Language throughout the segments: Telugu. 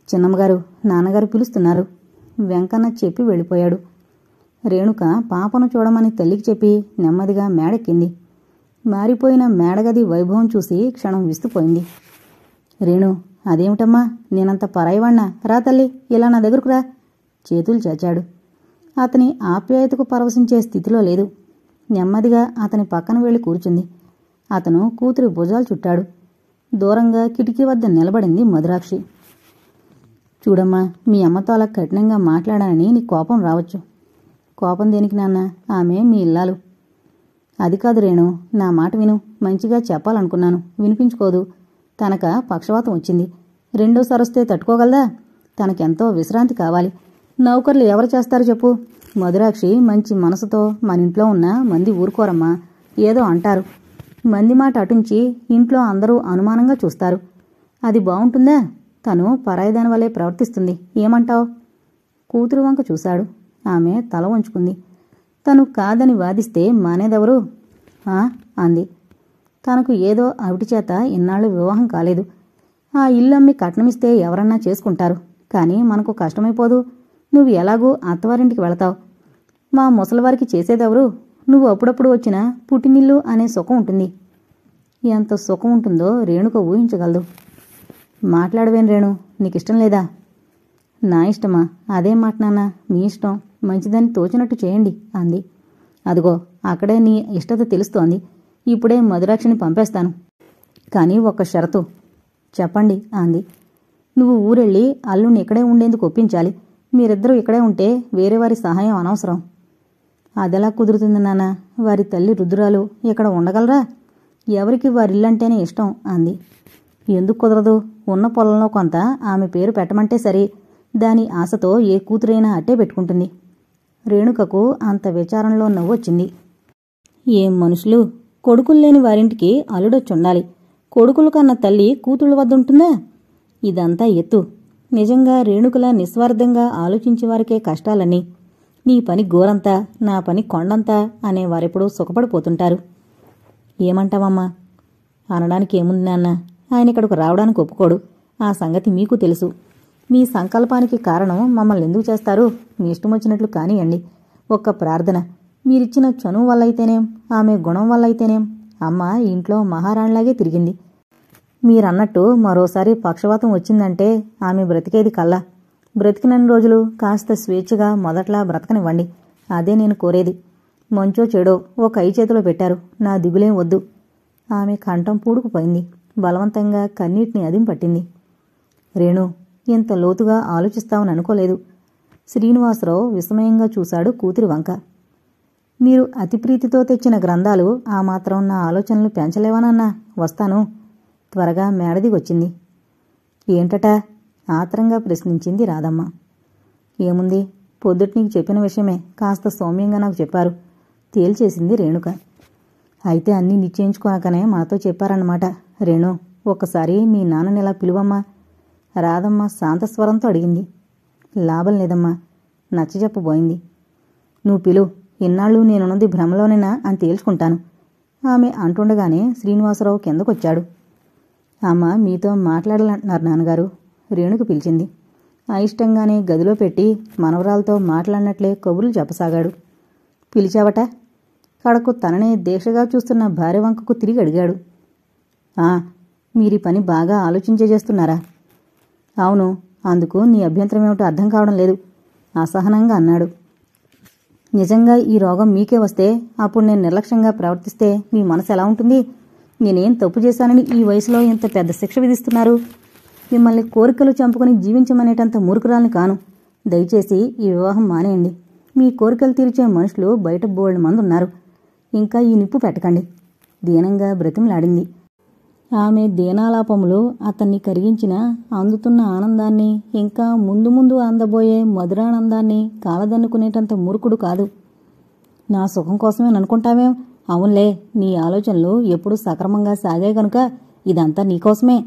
చిన్నమ్మగారు, నాన్నగారు పిలుస్తున్నారు. వెంకన్న చెప్పి వెళ్ళిపోయాడు. రేణుక పాపను చూడమని తల్లికి చెప్పి నెమ్మదిగా మేడెక్కింది. మారిపోయిన మేడగది వైభవం చూసి క్షణం విస్తుపోయింది. రేణు, అదేమిటమ్మా, నేనంత పరాయివాణ్ణా? రా తల్లి, ఇలా నా దగ్గరకు రా. చేతులు చాచాడు. అతని ఆప్యాయతకు పరవశించే స్థితిలో లేదు. నెమ్మదిగా అతని పక్కన వెళ్లి కూర్చుంది. అతను కూతురి భుజాలు చుట్టాడు. దూరంగా కిటికీ వద్ద నిలబడింది మధురాక్షి. చూడమ్మా, మీ అమ్మతో అలా కఠినంగా మాట్లాడానని నీ కోపం రావచ్చు. కోపం దేనికి నాన్న? ఆమె మీ ఇల్లాలు. అది కాదు రేణు, నా మాట విను. మంచిగా చెప్పాలనుకున్నాను, వినిపించుకోదు. తనక పక్షవాతం వచ్చింది. రెండోసారి వస్తే తట్టుకోగలదా? తనకెంతో విశ్రాంతి కావాలి. నౌకర్లు ఎవరు చేస్తారు చెప్పు? మధురాక్షి మంచి మనసుతో మన ఇంట్లో ఉన్న మంది ఊరుకోరమ్మా. ఏదో అంటారు. మంది మాట అటుంచి ఇంట్లో అందరూ అనుమానంగా చూస్తారు. అది బావుంటుందా? తను పరాయిదాని వల్లే ప్రవర్తిస్తుంది. ఏమంటావు? కూతురు వంక చూశాడు. ఆమె తల వంచుకుంది. తను కాదని వాదిస్తే మానేదెవరు? అంది. తనకు ఏదో అవిటిచేత ఇన్నాళ్ళు వివాహం కాలేదు. ఆ ఇల్లు అమ్మి కట్నమిస్తే ఎవరన్నా చేసుకుంటారు. కానీ మనకు కష్టమైపోదు. నువ్వు ఎలాగూ అత్తవారింటికి వెళతావు. మా ముసలివారికి చేసేదెవరు? నువ్వు అప్పుడప్పుడు వచ్చిన పుట్టినిల్లు అనే సుఖం ఉంటుంది. ఎంత సుఖం ఉంటుందో రేణుక ఊహించగలదు. మాట్లాడవేను రేణు, నీకిష్టం లేదా? నా ఇష్టమా? అదేం మాట నాన్న, మీ ఇష్టం. మంచిదని తోచినట్టు చేయండి అంది. అదిగో అక్కడే నీ ఇష్టత తెలుస్తోంది. ఇప్పుడే మధురాక్షిని పంపేస్తాను. కానీ ఒక్క షరతు. చెప్పండి అంది. నువ్వు ఊరెళ్ళి అల్లుణ్ణి ఇక్కడే ఉండేందుకు ఒప్పించాలి. మీరిద్దరూ ఇక్కడే ఉంటే వేరే వారి సహాయం అనవసరం. అదెలా కుదురుతుంది నాన్న? వారి తల్లి రుద్రాలు ఇక్కడ ఉండగలరా? ఎవరికి వారిల్లంటేనే ఇష్టం అంది. ఎందుకు కుదరదు? ఉన్న పొలంలో కొంత ఆమె పేరు పెట్టమంటే సరి. దాని ఆశతో ఏ కూతురైనా అట్టే పెట్టుకుంటుంది. రేణుకకు అంత విచారంలో నవ్వొచ్చింది. ఏం మనుషులు! కొడుకుల్లేని వారింటికి అల్లుడొచ్చుండాలి. కొడుకులు కన్న తల్లి కూతుళ్ళ వద్దుంటుందా? ఇదంతా ఎత్తు. నిజంగా రేణుకలా నిస్వార్థంగా ఆలోచించేవారికే కష్టాలన్నీ. నీ పని గోరంతా, నా పని కొండంతా అనేవారెప్పుడూ సుఖపడిపోతుంటారు. ఏమంటావమ్మా? అనడానికి ఏముంది నాన్న? ఆయన ఇక్కడకు రావడానికి ఒప్పుకోడు. ఆ సంగతి మీకు తెలుసు. మీ సంకల్పానికి కారణం మమ్మల్ని ఎందుకు చేస్తారు? మీ ఇష్టం వచ్చినట్లు కానియండి. ఒక్క ప్రార్థన. మీరిచ్చిన చనువు వల్లైతేనేం, ఆమె గుణం వల్లైతేనేం అమ్మ ఇంట్లో మహారాణిలాగే తిరిగింది. మీరన్నట్టు మరోసారి పక్షవాతం వచ్చిందంటే ఆమె బ్రతికేది కల్లా. బ్రతికినన్ని రోజులు కాస్త స్వేచ్ఛగా మొదట్లా బ్రతకనివ్వండి. అదే నేను కోరేది. మంచో చెడో ఒక కై చేతిలో పెట్టారు. నా దిగులేం వద్దు. ఆమె కంఠం పూడుకుపోయింది. బలవంతంగా కన్నీటిని అదింపట్టింది. రేణు, ఇంత లోతుగా ఆలోచిస్తావని అనుకోలేదు. శ్రీనివాసరావు విస్మయంగా చూశాడు కూతురి వంక. మీరు అతి ప్రీతితో తెచ్చిన గ్రంథాలు ఆ మాత్రం నా ఆలోచనలు పెంచలేవనన్నా. వస్తాను. త్వరగా మేడదిగొచ్చింది. ఏంటట? ఆత్రంగా ప్రశ్నించింది రాధమ్మ. ఏముంది, పొద్దుట నీకు చెప్పిన విషయమే కాస్త సౌమ్యంగా నాకు చెప్పారు. తేల్చేసింది రేణుక. అయితే అన్నీ నిశ్చయించుకోనకనే మాతో చెప్పారన్నమాట. రేణు, ఒక్కసారి మీ నాన్ననిలా పిలువమ్మా. రాధమ్మ శాంతస్వరంతో అడిగింది. లాభం లేదమ్మా, నచ్చజెప్పబోయింది. నువ్వు పిలు. ఇన్నాళ్ళు నేనున్నది భ్రమలోనేనా అని తేల్చుకుంటాను. ఆమె అంటుండగానే శ్రీనివాసరావు కిందకొచ్చాడు. అమ్మ మీతో మాట్లాడాలంటున్నారు నాన్నగారు. రేణుకు పిలిచింది. అయిష్టంగానే గదిలో పెట్టి మనవరాలతో మాట్లాడినట్లే కబుర్లు చెప్పసాగాడు. పిలిచావట? కడకు తననే దీక్షగా చూస్తున్న భార్య వంకకు తిరిగి అడిగాడు. మీరీ పని బాగా ఆలోచించే చేస్తున్నారా? అవును. అందుకు నీ అభ్యంతరమేమిటో అర్థం కావడం లేదు అసహనంగా అన్నాడు. నిజంగా ఈ రోగం మీకే వస్తే అప్పుడు నేను నిర్లక్ష్యంగా ప్రవర్తిస్తే మీ మనసు ఎలా ఉంటుంది? నేనేం తప్పు చేశానని ఈ వయసులో ఇంత పెద్ద శిక్ష విధిస్తున్నారు? మిమ్మల్ని కోరికలు చంపుకుని జీవించమనేటంత మూర్ఖురాల్ని కాను. దయచేసి ఈ వివాహం మానేయండి. మీ కోరికలు తీర్చే మనుషులు బయట బోల్డ్ మంది ఉన్నారు. ఇంకా ఈ నిప్పు పెట్టకండి దీనంగా బ్రతిమలాడింది. ఆమె దీనాలాపములు అతన్ని కరిగించిన అందుతున్న ఆనందాన్ని, ఇంకా ముందు ముందు అందబోయే మధురానందాన్ని కాలదన్నుకునేటంత మూర్ఖుడు కాదు. నా సుఖం కోసమే అనుకుంటావేం? అవునులే, నీ ఆలోచనలు ఎప్పుడూ సక్రమంగా సాగాయి గనుక ఇదంతా నీకోసమే.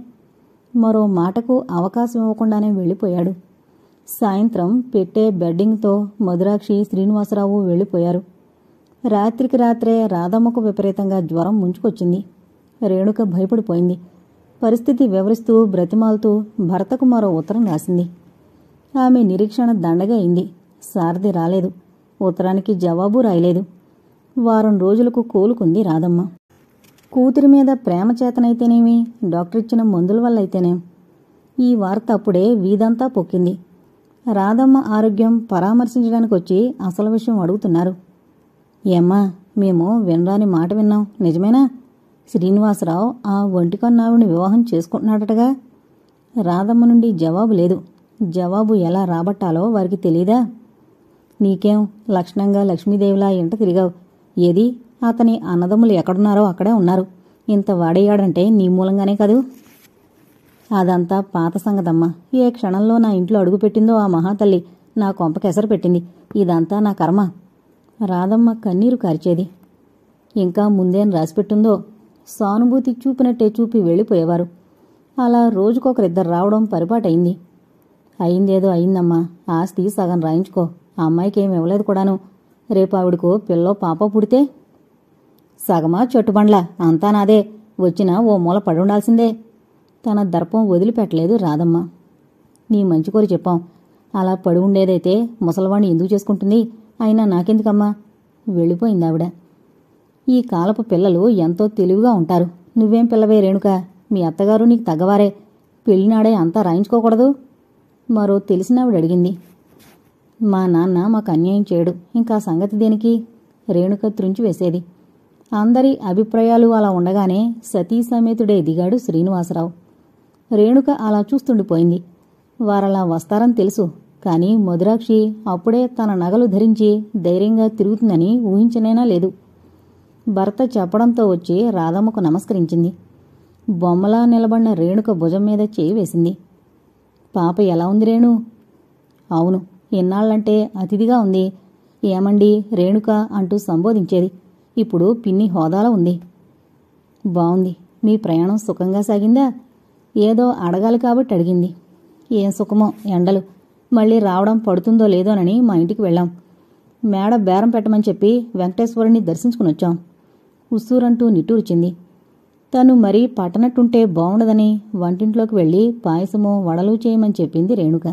మరో మాటకు అవకాశం ఇవ్వకుండానే వెళ్ళిపోయాడు. సాయంత్రం పెట్టే బెడ్డింగ్తో మధురాక్షి, శ్రీనివాసరావు వెళ్ళిపోయారు. రాత్రికి రాత్రే రాధమ్మకు విపరీతంగా జ్వరం ముంచుకొచ్చింది. రేణుక భయపడిపోయింది. పరిస్థితి వివరిస్తూ బ్రతిమాలుతూ భర్తకు మరో ఉత్తరం రాసింది. ఆమె నిరీక్షణ దండగా అయింది. సారథి రాలేదు. ఉత్తరానికి జవాబు రాయలేదు. వారం రోజులకు కోలుకుంది రాధమ్మ. కూతురి మీద ప్రేమ చేతనైతేనేమి, డాక్టర్ ఇచ్చిన మందుల వల్ల అయితేనేం. ఈ వార్త అప్పుడే వీధంతా పొక్కింది. రాధమ్మ ఆరోగ్యం పరామర్శించడానికి వచ్చి అసలు విషయం అడుగుతున్నారు. ఏమ్మా, మేము వినరాని మాట విన్నాం, నిజమేనా? శ్రీనివాసరావు ఆ ఒంటికన్నావిని వివాహం చేసుకుంటున్నాడటగా. రాధమ్మ నుండి జవాబు లేదు. జవాబు ఎలా రాబట్టాలో వారికి తెలీదా? నీకేం లక్షణంగా లక్ష్మీదేవిలా ఇంట తిరిగావు. ఏది, అతని అన్నదమ్ములు ఎక్కడున్నారో అక్కడే ఉన్నారు. ఇంత వాడేయాడంటే నీ మూలంగానే కదూ. అదంతా పాత సంగతమ్మా. ఏ క్షణంలో నా ఇంట్లో అడుగుపెట్టిందో ఆ మహాతల్లి నా కొంపకెసరు పెట్టింది. ఇదంతా నా కర్మ. రాధమ్మ కన్నీరు కార్చేది. ఇంకా ముందేం రాసిపెట్టిందో సానుభూతి చూపినట్టే చూపి వెళ్ళిపోయేవారు. అలా రోజుకొకరిద్దరు రావడం పరిపాటయింది. అయిందేదో అయిందమ్మా, ఆస్తి సగం రాయించుకో. ఆ అమ్మాయికేం ఇవ్వలేదు కూడాను. రేపు ఆవిడకు పిల్లో పాప పుడితే సగమా చెట్టుబండ్లా అంతా నాదే. వచ్చినా ఓ మూల పడుండాల్సిందే. తన దర్పం వదిలిపెట్టలేదు రాధమ్మ. నీ మంచి కోరి చెప్పాం. అలా పడి ఉండేదైతే ముసలివాణ్ణి ఎందుకు చేసుకుంటుంది? అయినా నాకెందుకమ్మా? వెళ్ళిపోయిందావిడ. ఈ కాలపు పిల్లలు ఎంతో తెలివిగా ఉంటారు. నువ్వేం పిల్లవే రేణుకా, మీ అత్తగారు నీకు తగ్గవారే. పెళ్లినాడే అంతా రాయించుకోకూడదు? మరో తెలిసినావిడ అడిగింది. మా నాన్న మాకు అన్యాయం చేయడు, ఇంకా సంగతి దేనికి? రేణుక త్రుంచివేసేది. అందరి అభిప్రాయాలు అలా ఉండగానే సతీ సమేతుడే దిగాడు శ్రీనివాసరావు. రేణుక అలా చూస్తుండిపోయింది. వారలా వస్తారని తెలుసు, కాని మధురాక్షి అప్పుడే తన నగలు ధరించి ధైర్యంగా తిరుగుతుందని ఊహించనేనా లేదు. భర్త చెప్పడంతో వచ్చి రాధమ్మకు నమస్కరించింది. బొమ్మలా నిలబడిన రేణుక భుజం మీద చేయి వేసింది. పాప ఎలా ఉంది రేణు? అవును, ఎన్నాళ్లంటే అతిథిగా ఉంది. ఏమండి రేణుక అంటూ సంబోధించేది. ఇప్పుడు పిన్ని హోదాలో ఉంది. బావుంది. మీ ప్రయాణం సుఖంగా సాగిందా? ఏదో అడగాలి కాబట్టి అడిగింది. ఏం సుఖమో, ఎండలు. మళ్ళీ రావడం పడుతుందో లేదోనని మా ఇంటికి వెళ్ళాం. మేడ బేరం పెట్టమని చెప్పి వెంకటేశ్వరుని దర్శించుకునొచ్చాం. ఉస్సూరంటూ నిట్టూర్చింది. తను మరీ పట్టనట్టుంటే బావుండదని వంటింట్లోకి వెళ్లి పాయసమో వడలు చేయమని చెప్పింది రేణుక.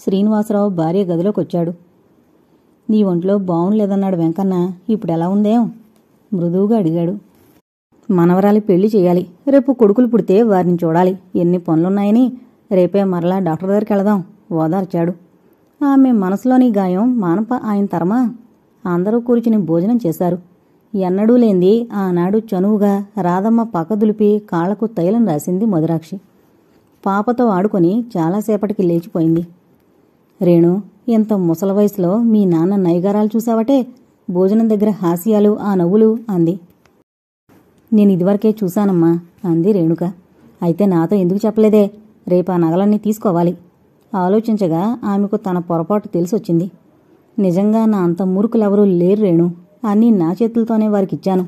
శ్రీనివాసరావు భార్య గదిలోకొచ్చాడు. నీ ఒంట్లో బావుండలేదన్నాడు వెంకన్న. ఇప్పుడెలా ఉందేం? మృదువుగా అడిగాడు. మనవరాలి పెళ్లి చేయాలి. రేపు కొడుకులు పుడితే వారిని చూడాలి. ఎన్ని పనులున్నాయని రేపే మరలా డాక్టర్ దగ్గరికి వెళదాం ఓదార్చాడు. ఆమె మనసులోని గాయం మానప ఆయన తరమా. అందరూ కూర్చుని భోజనం చేశారు. ఎన్నడూ లేంది ఆనాడు చనువుగా రాధమ్మ పక్కదులిపి కాళ్లకు తైలం రాసింది మధురాక్షి. పాపతో ఆడుకొని చాలాసేపటికి లేచిపోయింది. రేణు, ఇంత ముసల వయసులో మీ నాన్న నైగారాలు చూసావటే. భోజనం దగ్గర హాస్యాలు, ఆ నవ్వులు అంది. నేను ఇదివరకే చూశానమ్మా అంది రేణుక. అయితే నాతో ఎందుకు చెప్పలేదే? రేపా నగలన్నీ తీసుకోవాలి. ఆలోచించగా ఆమెకు తన పొరపాటు తెలిసొచ్చింది. నిజంగా నా అంత మూర్ఖులెవరూ లేరు రేణు. అన్నీ నా చేతులతోనే వారికిచ్చాను.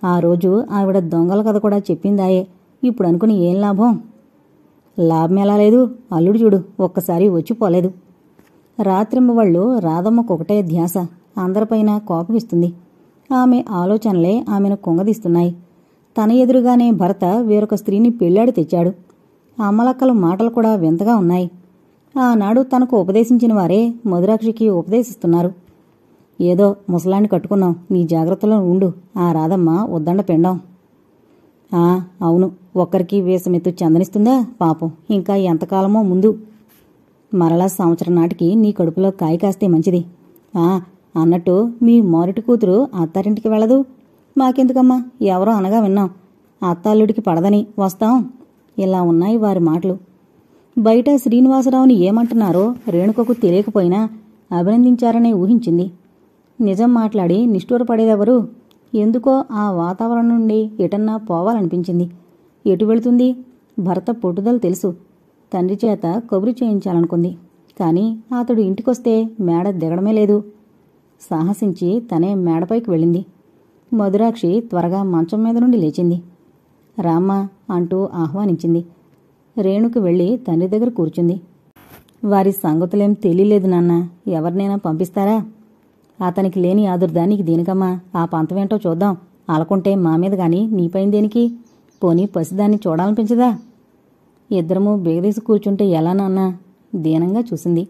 ఆ రోజు ఆవిడ దొంగల కథ కూడా చెప్పిందాయే. ఇప్పుడు అనుకుని ఏం లాభం? లాభం ఎలా లేదు? అల్లుడు చూడు, ఒక్కసారి వచ్చిపోలేదు. రాత్రింబవళ్ళు రాధమ్మకొకటే ధ్యాస. అందరిపైన కోపగిస్తుంది. ఆమె ఆలోచనలే ఆమెను కుంగదీస్తున్నాయి. తన ఎదురుగానే భర్త వేరొక స్త్రీని పెళ్లాడి తెచ్చాడు. అమ్మలక్కల మాటలు కూడా వింతగా ఉన్నాయి. ఆనాడు తనకు ఉపదేశించిన వారే మధురాక్షికి ఉపదేశిస్తున్నారు. ఏదో ముసలాన్ని కట్టుకున్నాం, నీ జాగ్రత్తలో ఉండు. ఆ రాధమ్మ ఉద్దండ పిండం. అవును, ఒక్కరికి వేసమెత్తు చందనిస్తుందా పాపం? ఇంకా ఎంతకాలమో ముందు. మరలా సంవత్సరం నాటికి నీ కడుపులో కాయ కాస్తే మంచిది. అన్నట్టు మీ మోరటి కూతురు అత్తారింటికి వెళ్ళదు? మాకెందుకమ్మా, ఎవరో అనగా విన్నాం. అత్తాల్లుడికి పడదని వస్తాం. ఇలా ఉన్నాయి వారి మాటలు. బయట శ్రీనివాసరావుని ఏమంటున్నారో రేణుకకు తెలియకపోయినా అభినందించారనే ఊహించింది. నిజం మాట్లాడి నిష్ఠూరపడేదెవరు? ఎందుకో ఆ వాతావరణం నుండి ఎటన్నా పోవాలనిపించింది. ఎటు వెళుతుంది? భర్త పట్టుదల తెలుసు. తండ్రి చేత కబురు చేయించాలనుకుంది. కాని అతడు ఇంటికొస్తే మేడ దిగడమే లేదు. సాహసించి తనే మేడపైకి వెళ్ళింది. మధురాక్షి త్వరగా మంచం మీద నుండి లేచింది. రామ్మా అంటూ ఆహ్వానించింది. రేణుకు వెళ్లి తండ్రి దగ్గర కూర్చుంది. వారి సంగతులేం తెలియలేదు నాన్న. ఎవరినైనా పంపిస్తారా? అతనికి లేని ఆదుర్దానికి దేనికమ్మా? ఆ పంతమేంటో చూద్దాం. అలకుంటే మా మీద గాని నీపైన దేనికి? పోనీ పసిదాన్ని చూడాలనిపించదా? ఇద్దరము బేగదీసి కూర్చుంటే ఎలా నాన్నా? దీనంగా చూసింది.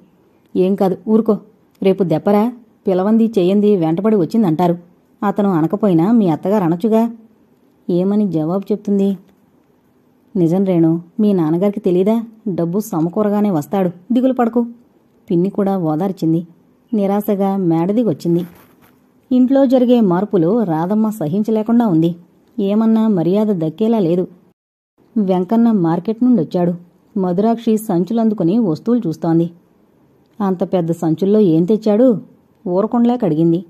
ఏం కాదు, ఊరుకో. రేపు దెప్పరా, పిలవంది చెయ్యంది వెంటబడి వచ్చిందంటారు. అతను అనకపోయినా మీ అత్తగారు అనొచ్చుగా. ఏమని జవాబు చెప్తుంది? నిజం రేణు, మీ నాన్నగారికి తెలీదా? డబ్బు సమకూరగానే వస్తాడు, దిగులు పడకు. పిన్ని కూడా ఓదార్చింది. నిరాశగా మేడదిగొచ్చింది. ఇంట్లో జరిగే మార్పులు రాధమ్మ సహించలేకుండా ఉంది. ఏమన్నా మర్యాద దక్కేలా లేదు. వెంకన్న మార్కెట్ నుండొచ్చాడు. మధురాక్షి సంచులందుకుని వస్తువులు చూస్తోంది. అంత పెద్ద సంచుల్లో ఏం తెచ్చాడు? ఊరకుండలేక అడిగింది.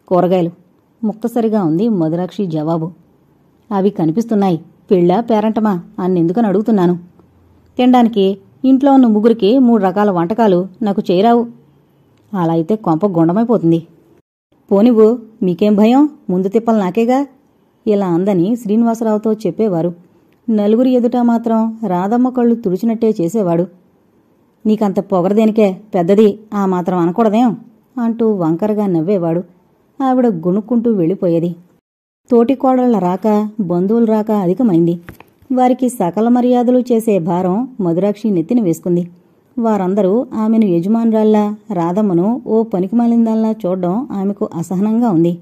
కూరగాయలు. ముక్తసరిగా ఉంది మధురాక్షి జవాబు. అవి కనిపిస్తున్నాయి. పెళ్ళా పేరంటమా అన్నెందుకని అడుగుతున్నాను. తినడానికి ఇంట్లో ఉన్న ముగ్గురికి 3 రకాల వంటకాలు నాకు చేయరావు. అలా అయితే కొంప గుండమైపోతుంది. పోనివ్వు, మీకేం భయం? ముందు తిప్పలు నాకేగా. ఇలా అందని శ్రీనివాసరావుతో చెప్పేవారు. నలుగురి ఎదుట మాత్రం రాధమ్మ కళ్ళు తుడిచినట్టే చేసేవాడు. నీకంత పొగరదేనికే, పెద్దది, ఆ మాత్రం అనకూడదేం అంటూ వంకరగా నవ్వేవాడు. ఆవిడ గుణుక్కుంటూ వెళ్ళిపోయేది. తోటి కోడళ్ల రాక, బంధువుల రాక అధికమైంది. వారికి సకల మర్యాదలు చేసే భారం మధురాక్షి నెత్తిన వేసుకుంది. వారందరూ ఆమెను యజమానురాల్లా, రాధమ్మను ఓ పనికిమాలిందాల్లా చూడ్డం ఆమెకు అసహనంగా ఉంది.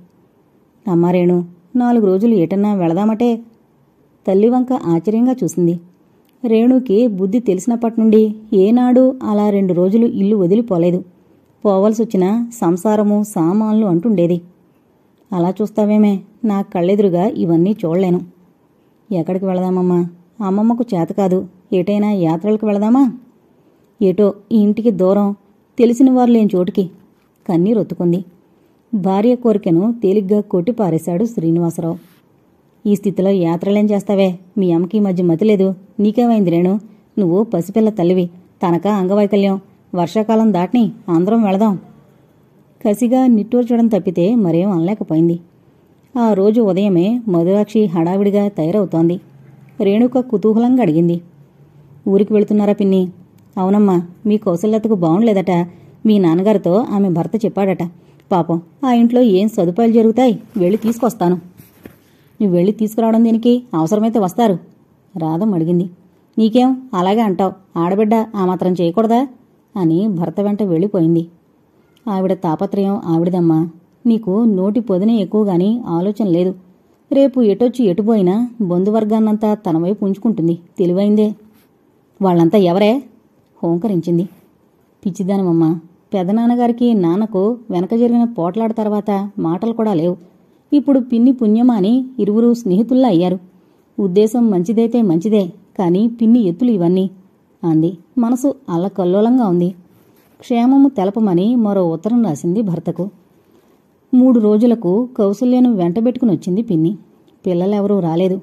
అమ్మారేణు, 4 రోజులు ఎటన్నా వెళదామటే? తల్లివంక ఆశ్చర్యంగా చూసింది. రేణుకి బుద్ధి తెలిసినప్పటినుండి ఏనాడూ అలా 2 రోజులు ఇల్లు వదిలిపోలేదు. పోవలసొచ్చినా సంసారము, సామాన్లు అంటుండేది. అలా చూస్తావేమే, నా కళ్ళెదురుగా ఇవన్నీ చూడలేను. ఎక్కడికి వెళదామమ్మా? అమ్మమ్మకు చేతకాదు. ఎటైనా యాత్రలకు వెళదామా? ఏటో ఈ ఇంటికి దూరం, తెలిసిన వారు లేని చోటుకి. కన్నీరొత్తుకుంది. భార్య కోరికను తేలిగ్గా కొట్టిపారేశాడు శ్రీనివాసరావు. ఈ స్థితిలో యాత్రలేం చేస్తావే? మీ అమ్మకి మధ్య మతిలేదు. నీకేమైంది రేణు? నువ్వు పసిపిల్ల తల్లివి, తనకా అంగవైకల్యం. వర్షాకాలం దాటిని అందరం వెళదాం. కసిగా నిట్టూర్చడం తప్పితే మరేం అనలేకపోయింది. ఆ రోజు ఉదయమే మధురాక్షి హడావిడిగా తయారవుతోంది. రేణుక కుతూహలంగా అడిగింది. ఊరికి వెళుతున్నారా పిన్ని? అవునమ్మా, మీ కౌశల్యతకు బాగుండలేదట. మీ నాన్నగారితో ఆమె భర్త చెప్పాడట. పాపం, ఆ ఇంట్లో ఏం సదుపాయాలు జరుగుతాయి, వెళ్ళి తీసుకొస్తాను. నువ్వు వెళ్ళి తీసుకురావడం దేనికి? అవసరమైతే వస్తారు. రాధం అడిగింది. నీకేం అలాగే అంటావు? ఆడబిడ్డ ఆ మాత్రం చేయకూడదా అని భర్త వెంట వెళ్ళిపోయింది. ఆవిడ తాపత్రయం ఆవిడదమ్మా. నీకు నోటి పొదినే ఎక్కువగాని ఆలోచన లేదు. రేపు ఎటొచ్చి ఎటుపోయినా బంధువర్గాన్నంతా తన వైపు ఉంచుకుంటుంది. తెలివైందే. వాళ్ళంతా ఎవరే? హోంకరించింది. పిచ్చిదానమమ్మా. పెదనాన్నగారికి నాన్నకు వెనక జరిగిన పోట్లాడ తర్వాత మాటలు కూడా లేవు. ఇప్పుడు పిన్ని పుణ్యమా అని ఇరువురు స్నేహితుల్లా అయ్యారు. ఉద్దేశం మంచిదైతే మంచిదే, కాని పిన్ని ఎత్తులు ఇవన్నీ అంది. మనసు అల్లకల్లోలంగా ఉంది. క్షేమము తెలపమని మరో ఉత్తరం రాసింది భర్తకు. 3 రోజులకు కౌసల్యను వెంటబెట్టుకునొచ్చింది పిన్ని. పిల్లలెవరూ రాలేదు.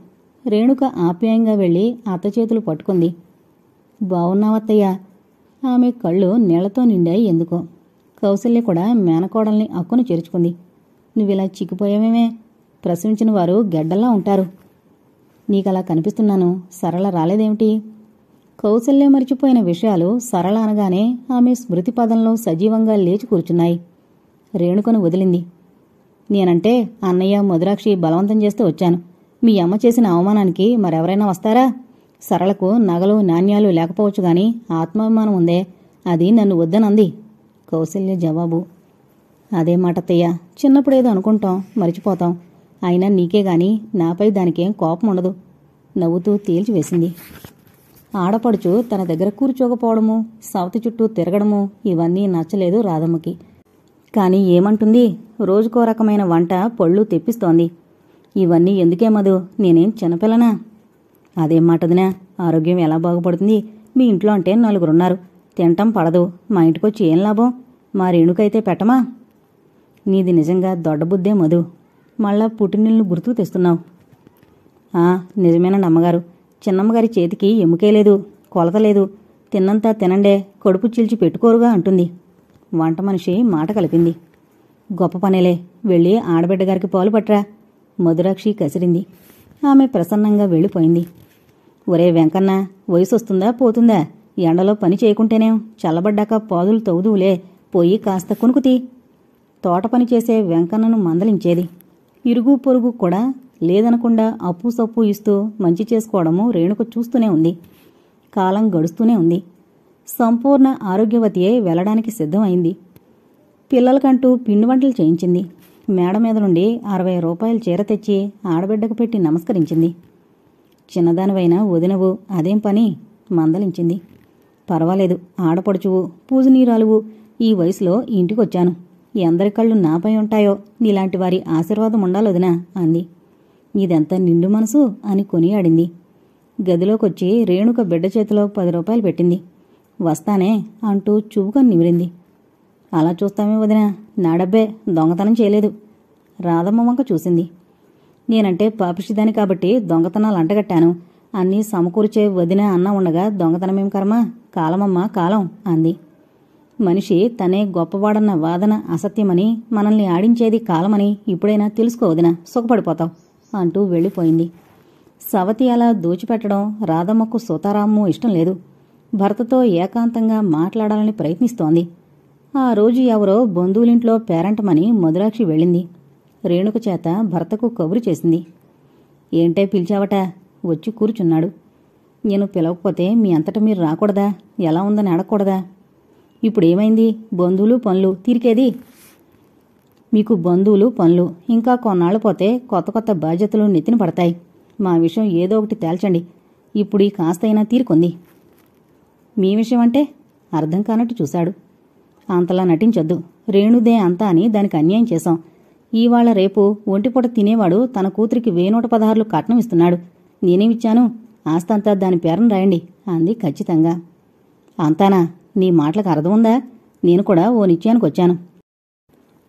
రేణుక ఆప్యాయంగా వెళ్లి అత్త చేతులు పట్టుకుంది. బావున్నావత్తయ్యా? ఆమె కళ్ళు నీళ్లతో నిండాయి ఎందుకో. కౌసల్య కూడా మేనకోడల్ని అక్కును చేర్చుకుంది. నువ్విలా చిక్కిపోయావేమే? ప్రసవించిన వారు గెడ్డల్లా ఉంటారు. నీకలా కనిపిస్తున్నాను. సరళ రాలేదేమిటి? కౌసల్య మరిచిపోయిన విషయాలు సరళ అనగానే ఆమె స్మృతిపదంలో సజీవంగా లేచి కూర్చున్నాయి. రేణుకను వదిలింది. నేనంటే అన్నయ్య మధురాక్షి బలవంతం చేస్తూ వచ్చాను. మీ అమ్మ చేసిన అవమానానికి మరెవరైనా వస్తారా? సరళకు నగలు నాణ్యాలు లేకపోవచ్చుగాని ఆత్మాభిమానం ఉందే, అది నన్ను వద్దనంది. కౌసల్య జవాబు. అదే మాటత్తయ్య, చిన్నప్పుడేదో అనుకుంటాం, మరిచిపోతాం. అయినా నీకే గాని నాపై దానికేం కోపం ఉండదు. నవ్వుతూ తేల్చివేసింది. ఆడపడుచు తన దగ్గర కూర్చోకపోవడము, సవతి చుట్టూ తిరగడము ఇవన్నీ నచ్చలేదు రాధమ్మకి. కాని ఏమంటుంది? రోజుకో రకమైన వంట పళ్ళు తెప్పిస్తోంది. ఇవన్నీ ఎందుకే మధు? నేనేం చిన్నపిల్లనా? అదేం మాటదినా? ఆరోగ్యం ఎలా బాగుపడుతుంది? మీ ఇంట్లో అంటే 4 తినటం పడదు. మా ఇంటికొచ్చి ఏం లాభం? మా రేణుకైతే పెట్టమా? నీది నిజంగా దొడ్డబుద్దే మధు. మళ్ళా పుట్టినిల్ని గుర్తుకు తెస్తున్నావు. నిజమేనండి అమ్మగారు. చిన్నమ్మగారి చేతికి ఎముకే లేదు, కొలత లేదు. తిన్నంతా తినండే, కడుపు చీల్చి పెట్టుకోరుగా అంటుంది. వంట మనిషి మాట కలిపింది. గొప్ప పనేలే, వెళ్ళి ఆడబిడ్డగారికి పాలు పట్రా. మధురాక్షి కసిరింది. ఆమె ప్రసన్నంగా వెళ్ళిపోయింది. ఒరే వెంకన్న, వయసొస్తుందా పోతుందా? ఎండలో పని చేయకుంటేనేం, చల్లబడ్డాక పాదులు తవ్వుదువులే, పోయి కాస్త కొనుకుతీ. తోట పని చేసే వెంకన్నను మందలించేది. ఇరుగు పొరుగు కూడా లేదనకుండా అప్పు సప్పు ఇస్తూ మంచి చేసుకోవడము రేణుక చూస్తూనే ఉంది. కాలం గడుస్తూనే ఉంది. సంపూర్ణ ఆరోగ్యవతియే వెళ్లడానికి సిద్ధమైంది. పిల్లలకంటూ పిండి వంటలు చేయించింది. మేడ మీద నుండి 60 రూపాయల చీర తెచ్చి ఆడబిడ్డకు పెట్టి నమస్కరించింది. చిన్నదానివైన వదినవు అదేం పని మందలించింది. పర్వాలేదు, ఆడపడుచువు, పూజనీరాలువు, ఈ వయసులో ఇంటికొచ్చాను. ఎందరి కళ్ళు నాపై ఉంటాయో, నీలాంటి వారి ఆశీర్వాదం ఉండాలొదినా అంది. ఇదెంత నిండు మనసు అని కొనియాడింది. గదిలోకొచ్చి రేణుక బిడ్డ చేతిలో 10 రూపాయలు పెట్టింది. వస్తానే అంటూ చుబుకని నిమిరింది. అలా చూస్తామే వదినా, నా డబ్బే, దొంగతనం చేయలేదు. రాధమ్మ వంక చూసింది. నేనంటే పాపిష్టిదాని కాబట్టి దొంగతనాలు అంటగట్టాను. అన్నీ సమకూర్చే వదిన అన్న ఉండగా దొంగతనమేం కర్మ, కాలమమ్మ కాలం అంది. మనిషి తనే గొప్పవాడన్న వాదన అసత్యమని, మనల్ని ఆడించేది కాలమని ఇప్పుడైనా తెలుసుకోవదినా, సుఖపడిపోతావు అంటూ వెళ్ళిపోయింది. సవతి అలా దోచిపెట్టడం రాధమ్మకు సుతారాము ఇష్టం లేదు. భర్తతో ఏకాంతంగా మాట్లాడాలని ప్రయత్నిస్తోంది. ఆ రోజు ఎవరో బంధువులింట్లో పేరంటమని మధురాక్షి వెళ్ళింది. రేణుక చేత భర్తకు కబురు చేసింది. ఏంటే పిలిచావట? వచ్చి కూర్చున్నాడు. నేను పిలవకపోతే మీ అంతట మీరు రాకూడదా? ఎలా ఉందని అడగకూడదా? ఇప్పుడేమైంది? బంధువులు పనులు తీరికేది? మీకు బంధువులు పనులు, ఇంకా కొన్నాళ్లు పోతే కొత్త కొత్త బాధ్యతలు నెత్తిన పడతాయి. మా విషయం ఏదో ఒకటి తేల్చండి. ఇప్పుడు ఈ కాస్తైనా తీరుకుంది. మీ విషయం అంటే? అర్థం కానట్టు చూశాడు. అంతలా నటించొద్దు. రేణుదే అంతా అని దానికి అన్యాయం చేశాం. ఈవాళ రేపు ఒంటిపూట తినేవాడు తన కూతురికి 1116 కట్నం ఇస్తున్నాడు. నేనేమిచ్చాను? ఆస్తంతా దాని పేరును రాయండి అంది ఖచ్చితంగా. అంతానా? నీ మాటలకు అర్థం ఉందా? నేను కూడా ఓ నిశ్చయానికి వచ్చాను.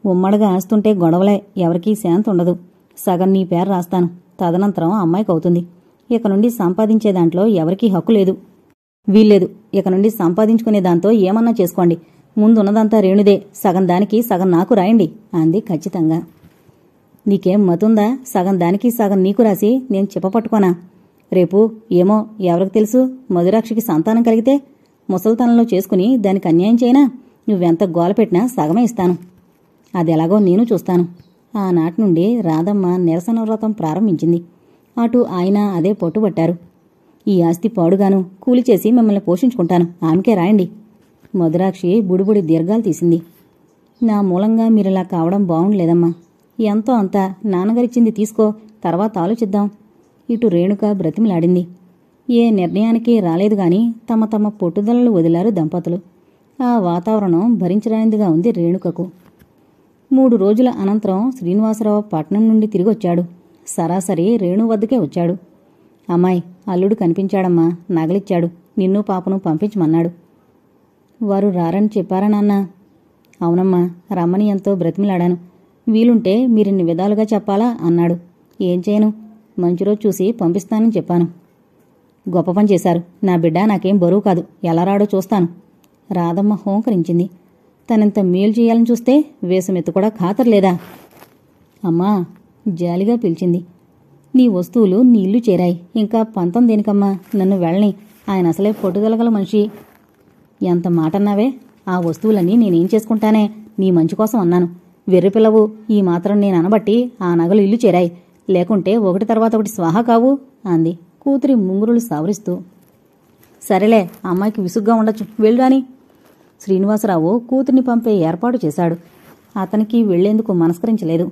ఉమ్మడిగా ఆస్తుంటే గొడవలే, ఎవరికీ శాంతి ఉండదు. సగం నీ పేరు రాస్తాను. తదనంతరం అమ్మాయికి అవుతుంది. ఇక నుండి సంపాదించే దాంట్లో ఎవరికీ హక్కు లేదు. వీల్లేదు. ఇక నుండి సంపాదించుకునే దాంతో ఏమన్నా చేసుకోండి. ముందున్నదంతా రేణుదే. సగం దానికి సగం నాకు రాయండి అంది ఖచ్చితంగా. నీకేం మతుందా? సగం దానికి సగం నీకు రాసి నేను చెప్పపట్టుకోనా? రేపు ఏమో ఎవరికి తెలుసు, మధురాక్షికి సంతానం కలిగితే ముసలితనంలో చేసుకుని దానికి అన్యాయం చేయనా? నువ్వెంత గోల పెట్టినా సగమే ఇస్తాను. అదెలాగో నేను చూస్తాను. ఆనాటి నుండి రాధమ్మ నిరసన వ్రతం ప్రారంభించింది. అటు ఆయన అదే పట్టుబట్టారు. ఈ ఆస్తి పాడుగాను కూలి చేసి మిమ్మల్ని పోషించుకుంటాను, ఆమెకే రాయండి. మధురాక్షి బుడిబుడి దీర్ఘాలు తీసింది. నా మూలంగా మీరిలా కావడం బావుండలేదమ్మా. ఎంతో అంతా నాన్నగారిచ్చింది తీసుకో, తర్వాత ఆలోచిద్దాం. ఇటు రేణుక బ్రతిమిలాడింది. ఏ నిర్ణయానికి రాలేదు గాని తమ తమ పట్టుదలలు వదిలారు దంపతులు. ఆ వాతావరణం భరించరానిదిగా ఉంది రేణుకకు. 3 రోజుల అనంతరం శ్రీనివాసరావు పట్నం నుండి తిరిగొచ్చాడు. సరాసరి రేణు వద్దకే వచ్చాడు. అమ్మాయి, అల్లుడు కనిపించాడమ్మా, నగలిచ్చాడు. నిన్ను పాపను పంపించమన్నాడు. వారు రారని చెప్పారా నాన్న? అవునమ్మా, రమ్మని ఎంతో బ్రతిమిలాడాను. వీలుంటే మీరిన్ని విధాలుగా చెప్పాలా అన్నాడు. ఏం చేయను, మంచి రోజు చూసి పంపిస్తానని చెప్పాను. గొప్ప పని చేశారు. నా బిడ్డ నాకేం బరువు కాదు, ఎలా రాడో చూస్తాను. రాధమ్మ హోంకరించింది. తనంత మేలు చేయాలని చూస్తే వేసమెత్తు కూడా ఖాతర్లేదా? అమ్మా, జాలిగా పిలిచింది. నీ వస్తువులు నీ ఇల్లు చేరాయి. ఇంకా పంతం దేనికమ్మా? నన్ను వెళ్ళని. ఆయన అసలే పట్టుదలగల మనిషి. ఎంత మాటన్నావే? ఆ వస్తువులన్నీ నేనేం చేసుకుంటానే? నీ మంచి కోసం అన్నాను. వెర్రిపిల్లవు, ఈ మాత్రం నేను అనబట్టి ఆ నగలు ఇల్లు చేరాయి. లేకుంటే ఒకటి తర్వాత ఒకటి స్వాహా కావు అంది కూతురి ముంగురులు సావరిస్తూ. సరేలే, అమ్మాయికి విసుగ్గా ఉండొచ్చు, వెళ్ళురాని. శ్రీనివాసరావు కూతుర్ని పంపే ఏర్పాటు చేశాడు. అతనికి వెళ్లేందుకు మనస్కరించలేదు.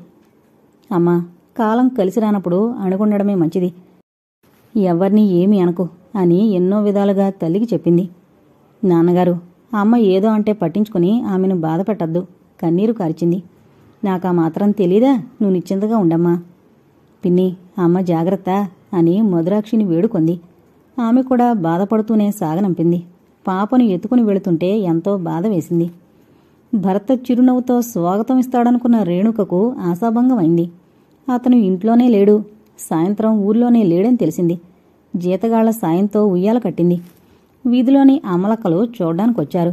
అమ్మా, కాలం కలిసి రానప్పుడు అణుగుండడమే మంచిది. ఎవ్వర్నీ ఏమీ అనకు అని ఎన్నో విధాలుగా తల్లికి చెప్పింది. నాన్నగారు, అమ్మ ఏదో అంటే పట్టించుకుని ఆమెను బాధపెట్టద్దు. కన్నీరు కార్చింది. నాకా మాత్రం తెలీదా? నువ్వు నిశ్చింతగా ఉండమ్మా. పిన్ని, అమ్మ జాగ్రత్త అని మధురాక్షిని వేడుకొంది. ఆమె కూడా బాధపడుతూనే సాగనంపింది. పాపను ఎత్తుకుని వెళుతుంటే ఎంతో బాధ వేసింది. భర్త చిరునవ్వుతో స్వాగతం ఇస్తాడనుకున్న రేణుకకు ఆశాభంగమైంది. అతను ఇంట్లోనే లేడు. సాయంత్రం ఊర్లోనే లేడని తెలిసింది. జీతగాళ్ల సాయంతో ఉయ్యాల కట్టింది. వీధిలోని అమలక్కలు చూడ్డానికొచ్చారు.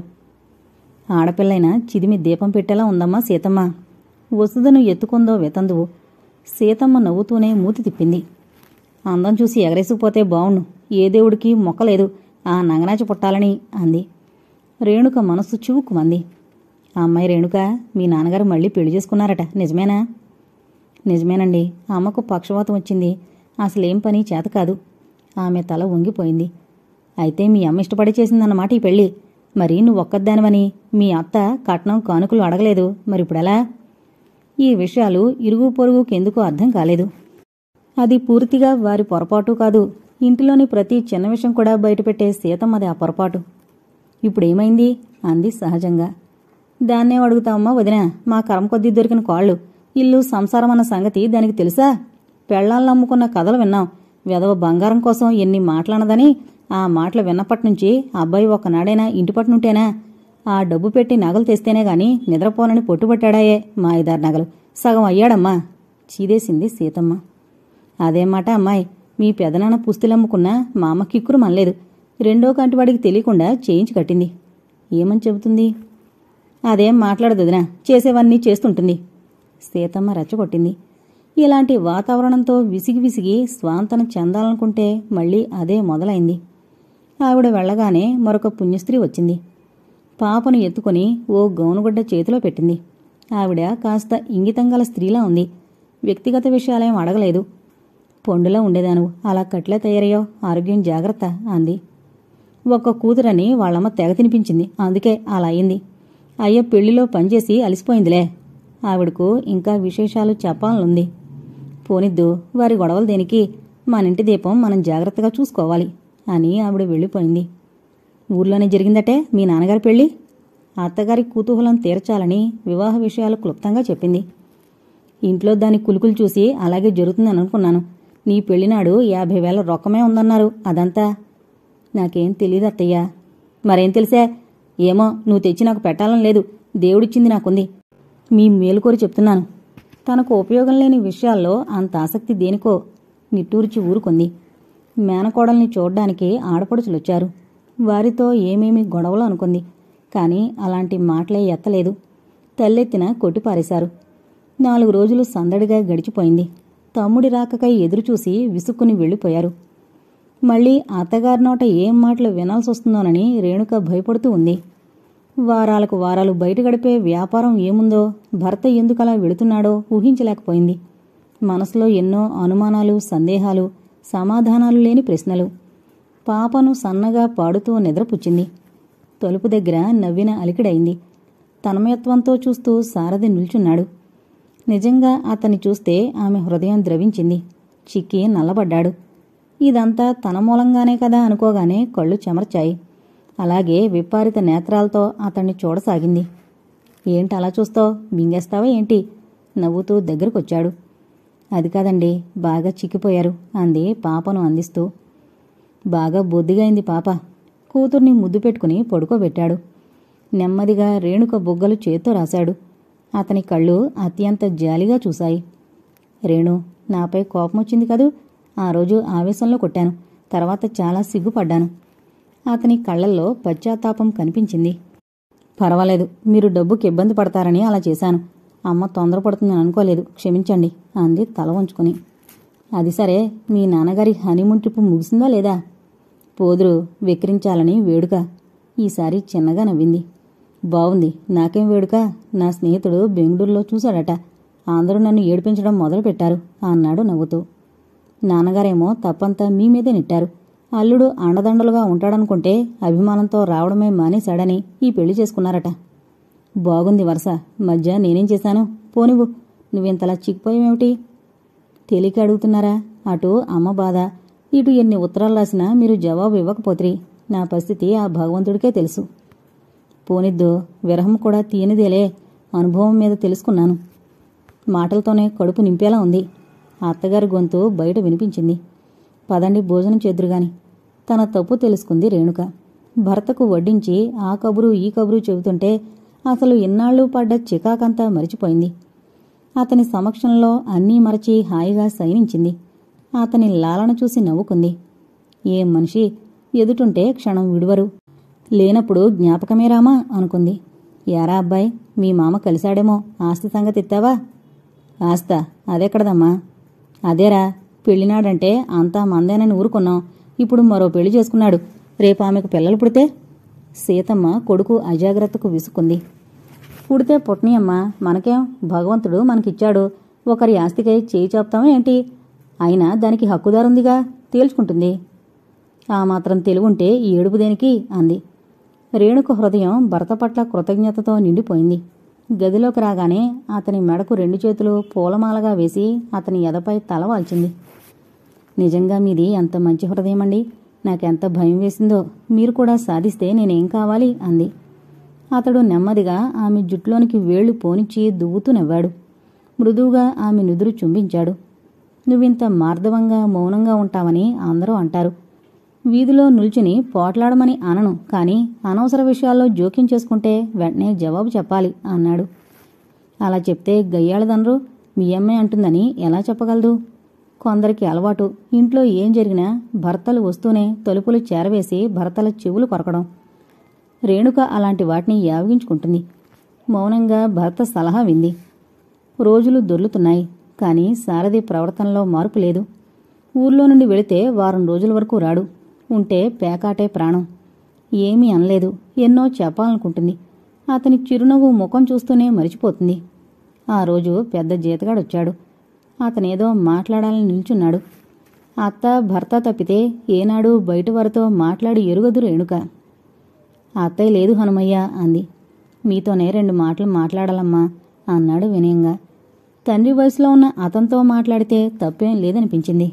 ఆడపిల్లైనా చిదిమి దీపం పెట్టేలా ఉందమ్మా సీతమ్మ. వసుధను ఎత్తుకుందో వితందువు. సీతమ్మ నవ్వుతూనే మూతి తిప్పింది. అందం చూసి ఎగరేసుకుపోతే బావుణ్ణు. ఏ దేవుడికి మొక్కలేదు ఆ నంగనాచి పుట్టాలని అంది. రేణుక మనస్సు చివుక్కుమంది. ఆ అమ్మాయి రేణుక, మీ నాన్నగారు మళ్ళీ పెళ్లి చేసుకున్నారట, నిజమేనా? నిజమేనండి, అమ్మకు పక్షవాతం వచ్చింది. అసలేం పని చేత కాదు. ఆమె తల వంగిపోయింది. అయితే మీ అమ్మ ఇష్టపడి చేసిందన్నమాట ఈ పెళ్ళి. మరి నువ్వొక్కదానివని మీ అత్త కట్నం కానుకలు అడగలేదు, మరిప్పుడెలా? ఈ విషయాలు ఇరుగు పొరుగుకెందుకో అర్థం కాలేదు. అది పూర్తిగా వారి పొరపాటు కాదు. ఇంటిలోని ప్రతి చిన్న విషయం కూడా బయటపెట్టే సీతమ్మది ఆ పొరపాటు. ఇప్పుడేమైంది అంది సహజంగా. దాన్నేం అడుగుతావమ్మా వదినా, మా కర్మ కొద్దీ దొరికిన కాళ్ళు. ఇల్లు సంసారం అన్న సంగతి దానికి తెలుసా? పెళ్లాలను నమ్ముకున్న కథలు విన్నాం. వెధవ బంగారం కోసం ఎన్ని మాటలన్నదని ఆ మాటలు విన్నప్పటినుంచి అబ్బాయి ఒక్కనాడైనా ఇంటిపట్నుంటేనా? ఆ డబ్బు పెట్టి నగలు తెస్తేనే గాని నిద్రపోనని పొట్టుబట్టాడాయే మా 5-6 నగలు. సగం అయ్యాడమ్మా చీదేసింది సీతమ్మ. అదేం మాట అమ్మాయి, మీ పెదనాన్న పుస్తులమ్ముకున్నా మా అమ్మ కిక్కురు మనలేదు. రెండో కంటివాడికి తెలియకుండా చేయించి కట్టింది. ఏమని చెబుతుంది? అదేం మాట్లాడదుదినా, చేసేవన్నీ చేస్తుంటుంది. సీతమ్మ రెచ్చగొట్టింది. ఇలాంటి వాతావరణంతో విసిగి విసిగి స్వాంతన చెందాలనుకుంటే మళ్లీ అదే మొదలైంది. ఆవిడ వెళ్లగానే మరొక పుణ్యస్త్రీ వచ్చింది. పాపను ఎత్తుకుని ఓ గౌనుగుడ్డ చేతిలో పెట్టింది. ఆవిడ కాస్త ఇంగితంగల స్త్రీలా ఉంది. వ్యక్తిగత విషయాలేం అడగలేదు. పొండులా ఉండేదాను, అలా కట్లే తయారయ్యో, ఆరోగ్యం జాగ్రత్త అంది. ఒక్క కూతురని వాళ్ళమ్మ తెగ తినిపించింది, అందుకే అలా అయింది. అయ్య పెళ్లిలో పనిచేసి అలిసిపోయిందిలే. ఆవిడకు ఇంకా విశేషాలు చెప్పాలనుంది. పోనిద్దు, వారి గొడవలు దేనికి? మనింటి దీపం మనం జాగ్రత్తగా చూసుకోవాలి అని ఆవిడ వెళ్ళిపోయింది. ఊర్లోనే జరిగిందటే మీ నాన్నగారి పెళ్లి. అత్తగారి కుతూహలం తీర్చాలని వివాహ విషయాలు క్లుప్తంగా చెప్పింది. ఇంట్లో దాని కులుకులు చూసి అలాగే జరుగుతుందని అనుకున్నాను. నీ పెళ్లినాడు 50,000 రొక్కమే ఉందన్నారు. అదంతా నాకేం తెలీదు అత్తయ్యా. మరేం తెలిసే? ఏమో, నువ్వు తెచ్చి నాకు పెట్టాలని లేదు. దేవుడిచ్చింది నాకుంది. మీ మేలుకోరి చెప్తున్నాను. తనకు ఉపయోగం లేని విషయాల్లో అంత ఆసక్తి దేనికో నిట్టూర్చి ఊరుకుంది. మేనకోడల్ని చూడ్డానికి ఆడపడుచులొచ్చారు. వారితో ఏమేమి గొడవలు అనుకుంది. కాని అలాంటి మాటలే ఎత్తలేదు. తల్లెత్తిన కొట్టిపారేశారు. 4 రోజులు సందడిగా గడిచిపోయింది. తమ్ముడి రాకకై ఎదురుచూసి విసుక్కుని వెళ్ళిపోయారు. మళ్లీ అత్తగారి నోట ఏం మాటలు వినాల్సొస్తుందోనని రేణుక భయపడుతూ ఉంది. వారాలకు వారాలు బయట గడిపే వ్యాపారం ఏముందో, భర్త ఎందుకలా వెళుతున్నాడో ఊహించలేకపోయింది. మనసులో ఎన్నో అనుమానాలు, సందేహాలు, సమాధానాలు లేని ప్రశ్నలు. పాపను సన్నగా పాడుతూ నిద్రపుచ్చింది. తలుపు దగ్గర నవ్విన అలికిడైంది. తన్మయత్వంతో చూస్తూ సారథి నిల్చున్నాడు. నిజంగా అతన్ని చూస్తే ఆమె హృదయం ద్రవించింది. చిక్కి నల్లబడ్డాడు. ఇదంతా తన మూలంగానే కదా అనుకోగానే కళ్ళు చెమర్చాయి. అలాగే విప్పారిత నేత్రాలతో అతన్ని చూడసాగింది. ఏంటలా చూస్తావు? మింగేస్తావా ఏంటి? నవ్వుతూ దగ్గరకొచ్చాడు. అది కాదండి, బాగా చిక్కిపోయారు అంది పాపను అందిస్తూ. బాగా బొద్దిగైంది పాప. కూతుర్ని ముద్దు పెట్టుకుని పడుకోబెట్టాడు. నెమ్మదిగా రేణుక బుగ్గలు చేత్తో రాశాడు. అతని కళ్ళు అత్యంత జాలిగా చూశాయి. రేణు, నాపై కోపమొచ్చింది కదూ? ఆ రోజు ఆవేశంలో కొట్టాను. తర్వాత చాలా సిగ్గుపడ్డాను. అతని కళ్లల్లో పశ్చాత్తాపం కనిపించింది. పర్వాలేదు, మీరు డబ్బుకి ఇబ్బంది పడతారని అలా చేశాను. అమ్మ తొందరపడుతుందని అనుకోలేదు, క్షమించండి అంది తల వంచుకుని. అది సరే, మీ నాన్నగారి హనీమూన్ ట్రిప్ ముగిసిందా లేదా? పోదురు వెక్కిరించాలని వేడుక. ఈసారి చిన్నగా నవ్వింది. బావుంది, నాకేం వేడుక? నా స్నేహితుడు బెంగళూరులో చూశాడట. అందరూ నన్ను ఏడిపించడం మొదలుపెట్టారు అన్నాడు నవ్వుతూ. నాన్నగారేమో తప్పంతా మీ మీదే నెట్టారు. అల్లుడు అండదండలుగా ఉంటాడనుకుంటే అభిమానంతో రావడమే మానేశాడని ఈ పెళ్లి చేసుకున్నారట. బాగుంది వరుస. మధ్య నేనేం చేశాను? పోనివ్వు, నువ్వింతలా చిక్కిపోయావేమిటి? తేలిక అడుగుతున్నారా? అటు అమ్మ బాధ, ఇటు ఎన్ని ఉత్తరాలు రాసినా మీరు జవాబు ఇవ్వకపోతిరి. నా పరిస్థితి ఆ భగవంతుడికే తెలుసు. పోనిద్దో, విరహం కూడా తీయనిదేలే. అనుభవం మీద తెలుసుకున్నాను. మాటలతోనే కడుపు నింపేలా ఉంది. అత్తగారి గొంతు బయట వినిపించింది. పదండి, భోజనం చేద్దురుగాని. తన తప్పు తెలుసుకుంది రేణుక. భర్తకు వడ్డించి ఆ కబురు ఈ కబురు చెబుతుంటే అసలు ఇన్నాళ్లు పడ్డ చికాకంతా మరిచిపోయింది. అతని సమక్షంలో అన్నీ మరచి హాయిగా శయనించింది. అతని లాలన చూసి నవ్వుకుంది. ఏం మనిషి, ఎదుటుంటే క్షణం విడువరు, లేనప్పుడు జ్ఞాపకమే రామా అనుకుంది. యారా అబ్బాయి, మీ మామ కలిశాడేమో, ఆస్తి సంగతి ఎత్తావా? ఆస్తా? అదెక్కడదమ్మా? అదేరా, పెళ్లినాడంటే అంతా మందేనని ఊరుకున్నాం. ఇప్పుడు మరో పెళ్లి చేసుకున్నాడు. రేపు ఆమెకు పిల్లలు పుడితే? సీతమ్మ కొడుకు అజాగ్రత్తకు విసుకుంది. పుడితే పుట్నియమ్మా, మనకేం, భగవంతుడు మనకిచ్చాడు. ఒకరి ఆస్తికై చేయి చాపుతామా ఏంటి? అయినా దానికి హక్కుదారుందిగా, తేల్చుకుంటుంది. ఆ మాత్రం తెలివుంటే ఈ ఏడుపు దేనికి అంది. రేణుక హృదయం భర్త పట్ల కృతజ్ఞతతో నిండిపోయింది. గదిలోకి రాగానే అతని మెడకు 2 చేతులు పూలమాలగా వేసి అతని ఎదపై తల వాల్చింది. నిజంగా మీది ఎంత మంచి హృదయమండి, నాకెంత భయం వేసిందో. మీరు కూడా సాధిస్తే నేనేం కావాలి అంది. అతడు నెమ్మదిగా ఆమె జుట్టులోనికి వేళ్లు పోనిచ్చి దువ్వుతూ నవ్వాడు. మృదువుగా ఆమె నుదురు చుంబించాడు. నువ్వింత మార్దవంగా మౌనంగా ఉంటావని అందరూ అంటారు. వీధిలో నిల్చుని పోట్లాడమని అనను, కానీ అనవసర విషయాల్లో జోక్యం చేసుకుంటే వెంటనే జవాబు చెప్పాలి అన్నాడు. అలా చెప్తే గయ్యాళదనరు, మీ అమ్మాయి అంటుందని ఎలా చెప్పగలదు? కొందరికి అలవాటు, ఇంట్లో ఏం జరిగినా భర్తలు వస్తూనే తలుపులు చేరవేసి భర్తల చెవులు కొరకడం. రేణుక అలాంటి వాటిని యావగించుకుంటుంది. మౌనంగా భర్త సలహా వింది. రోజులు దొర్లుతున్నాయి, కానీ సారథి ప్రవర్తనలో మార్పు లేదు. ఊర్లో నుండి వెళితే వారం రోజుల వరకు రాడు. ఉంటే పేకాటే ప్రాణం. ఏమీ అనలేదు, ఎన్నో చెప్పాలనుకుంటుంది. అతని చిరునవ్వు ముఖం చూస్తూనే మరిచిపోతుంది. ఆ రోజు పెద్ద జీతగాడొచ్చాడు. అతనేదో మాట్లాడాలని నిల్చున్నాడు. అత్త భర్త తప్పితే ఏనాడు బయట వారితో మాట్లాడి ఎరుగదు రేణుక. అత్తయ్య లేదు హనుమయ్య అంది. మీతోనే 2 మాటలు మాట్లాడాలమ్మా అన్నాడు వినయంగా. తండ్రి వయసులో ఉన్న అతనితో మాట్లాడితే తప్పేం లేదనిపించింది.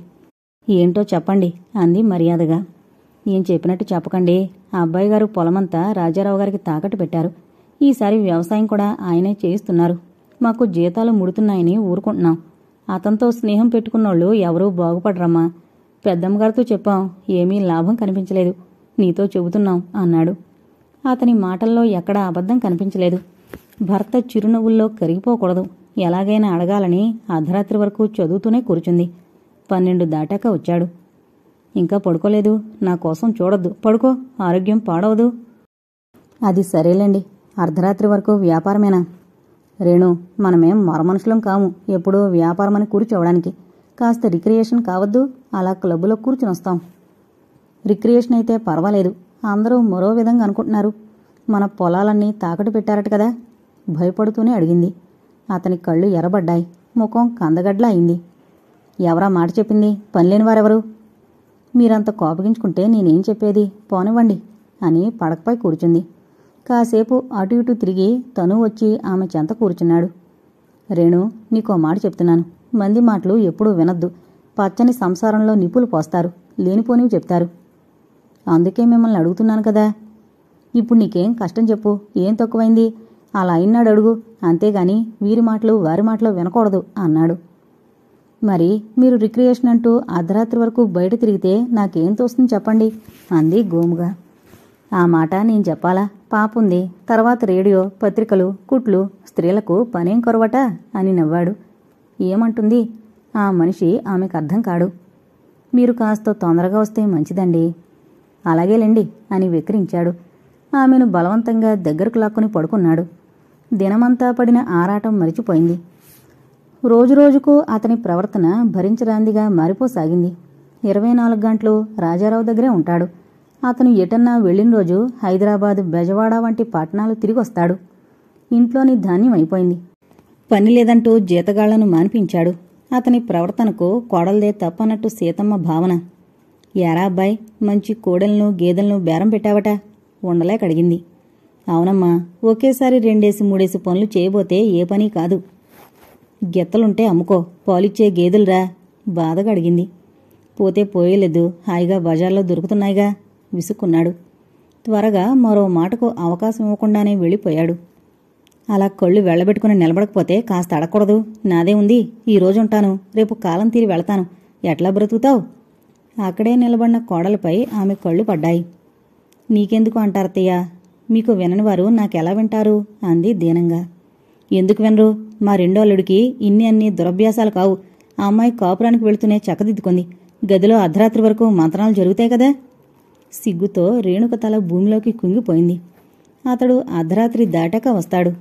ఏంటో చెప్పండి అంది మర్యాదగా. ఏం చెప్పినట్టు చెప్పకండి. ఆ అబ్బాయి గారు పొలమంతా రాజారావు గారికి తాకట్టు పెట్టారు. ఈసారి వ్యవసాయం కూడా ఆయనే చేయిస్తున్నారు. మాకు జీతాలు ముడుతున్నాయని ఊరుకుంటున్నాం. అతనితో స్నేహం పెట్టుకున్నోళ్ళు ఎవరూ బాగుపడరమ్మా. పెద్దమ్మగారితో చెప్పాం, ఏమీ లాభం కనిపించలేదు. నీతో చెబుతున్నాం అన్నాడు. అతని మాటల్లో ఎక్కడా అబద్ధం కనిపించలేదు. భర్త చిరునవ్వుల్లో కరిగిపోకూడదు, ఎలాగైనా అడగాలని అర్ధరాత్రి వరకు చదువుతూనే కూర్చుంది. 12 దాటాక వచ్చాడు. ఇంకా పడుకోలేదు, నా కోసం చూడొద్దు, పడుకో, ఆరోగ్యం పాడవదు. అది సరేలేండి, అర్ధరాత్రి వరకు వ్యాపారమేనా? రేణు, మనమేం మరమనుషులం కాము, ఎప్పుడూ వ్యాపారమని కూర్చోవడానికి. కాస్త రిక్రియేషన్ కావద్దు? అలా క్లబ్బులో కూర్చుని వస్తాం. రిక్రియేషన్ అయితే పర్వాలేదు, అందరూ మరో విధంగా అనుకుంటున్నారు. మన పొలాలన్నీ తాకట్టు పెట్టారట కదా? భయపడుతూనే అడిగింది. అతని కళ్ళు ఎర్రబడ్డాయి, ముఖం కందగడ్లా అయింది. ఎవరా మాట చెప్పింది? పనిలేని వారెవరు? మీరంత కోపగించుకుంటే నేనేం చెప్పేది, పోనివ్వండి అని పడకపై కూర్చుంది. కాసేపు అటు ఇటు తిరిగి తను వచ్చి ఆమె చెంత కూర్చున్నాడు. రేణు, నీకో మాట చెప్తున్నాను, మంది మాటలు ఎప్పుడూ వినొద్దు. పచ్చని సంసారంలో నిప్పులు పోస్తారు, లేనిపోనివి చెప్తారు. అందుకే మిమ్మల్ని అడుగుతున్నాను కదా. ఇప్పుడు నీకేం కష్టం చెప్పు, ఏం తక్కువైంది? అలా అయినాడు అడుగు, అంతేగాని వీరి మాటలు వారి మాటలు వినకూడదు అన్నాడు. మరి మీరు రిక్రియేషన్ అంటూ అర్ధరాత్రి వరకు బయట తిరిగితే నాకేం తోస్తుంది చెప్పండి అంది గోముగా. ఆ మాట నేను చెప్పాలా? పాపుంది, తర్వాత రేడియో, పత్రికలు, కుట్లు, స్త్రీలకు పనేం కొరవట అని నవ్వాడు. ఏమంటుంది? ఆ మనిషి ఆమెకు అర్థం కాడు. మీరు కాస్త తొందరగా వస్తే మంచిదండి. అలాగేలేండి అని వెక్కిరించాడు. ఆమెను బలవంతంగా దగ్గరకు లాక్కుని పడుకున్నాడు. దినమంతా పడిన ఆరాటం మరిచిపోయింది. రోజురోజుకు అతని ప్రవర్తన భరించరాందిగా మారిపోసాగింది. 24 గంటలు రాజారావు దగ్గరే ఉంటాడు. అతను ఎటన్నా వెళ్ళిన రోజు హైదరాబాద్, బెజవాడ వంటి పట్టణాలు తిరిగొస్తాడు. ఇంట్లోని ధాన్యం అయిపోయింది. పని లేదంటూ జీతగాళ్లను మాన్పించాడు. అతని ప్రవర్తనకు కోడల్దే తప్పన్నట్టు సీతమ్మ భావన. యారా అబ్బాయ్, మంచి కోడలను గేదెలను బేరం పెట్టావట? ఉండలేక అడిగింది. అవునమ్మా, ఒకేసారి 2-3 పనులు చేయబోతే ఏ పని కాదు. గెత్తలుంటే అమ్ముకో, పాలిచ్చే గేదెలురా బాధగా అడిగింది. పోతే పోయేలేదు, హాయిగా బజార్లో దొరుకుతున్నాయిగా విసుక్కున్నాడు. త్వరగా మరో మాటకు అవకాశం ఇవ్వకుండానే వెళ్ళిపోయాడు. అలా కళ్ళు వెళ్లబెట్టుకుని నిలబడకపోతే కాస్త అడగకూడదు? నాదే ఉంది, ఈ రోజుంటాను, రేపు కాలం తీరి వెళతాను, ఎట్లా బ్రతుకుతావు? అక్కడే నిలబడిన కోడలపై ఆమె కళ్ళు పడ్డాయి. నీకెందుకు అంటారత్తయ్య, మీకు వినని వారు నాకెలా వింటారు అంది దీనంగా. ఎందుకు వినరు? మా రెండో అల్లుడికి అన్ని దురభ్యాసాలు కావు. ఆ అమ్మాయి కాపురానికి వెళుతూనే చక్కదిద్దుకుంది. గదిలో అర్ధరాత్రి వరకు మంత్రాలు జరుగుతాయి కదా. సిగ్గుతో రేణుక తల భూమిలోకి కుంగిపోయింది. అతడు అర్ధరాత్రి దాటాక వస్తాడు.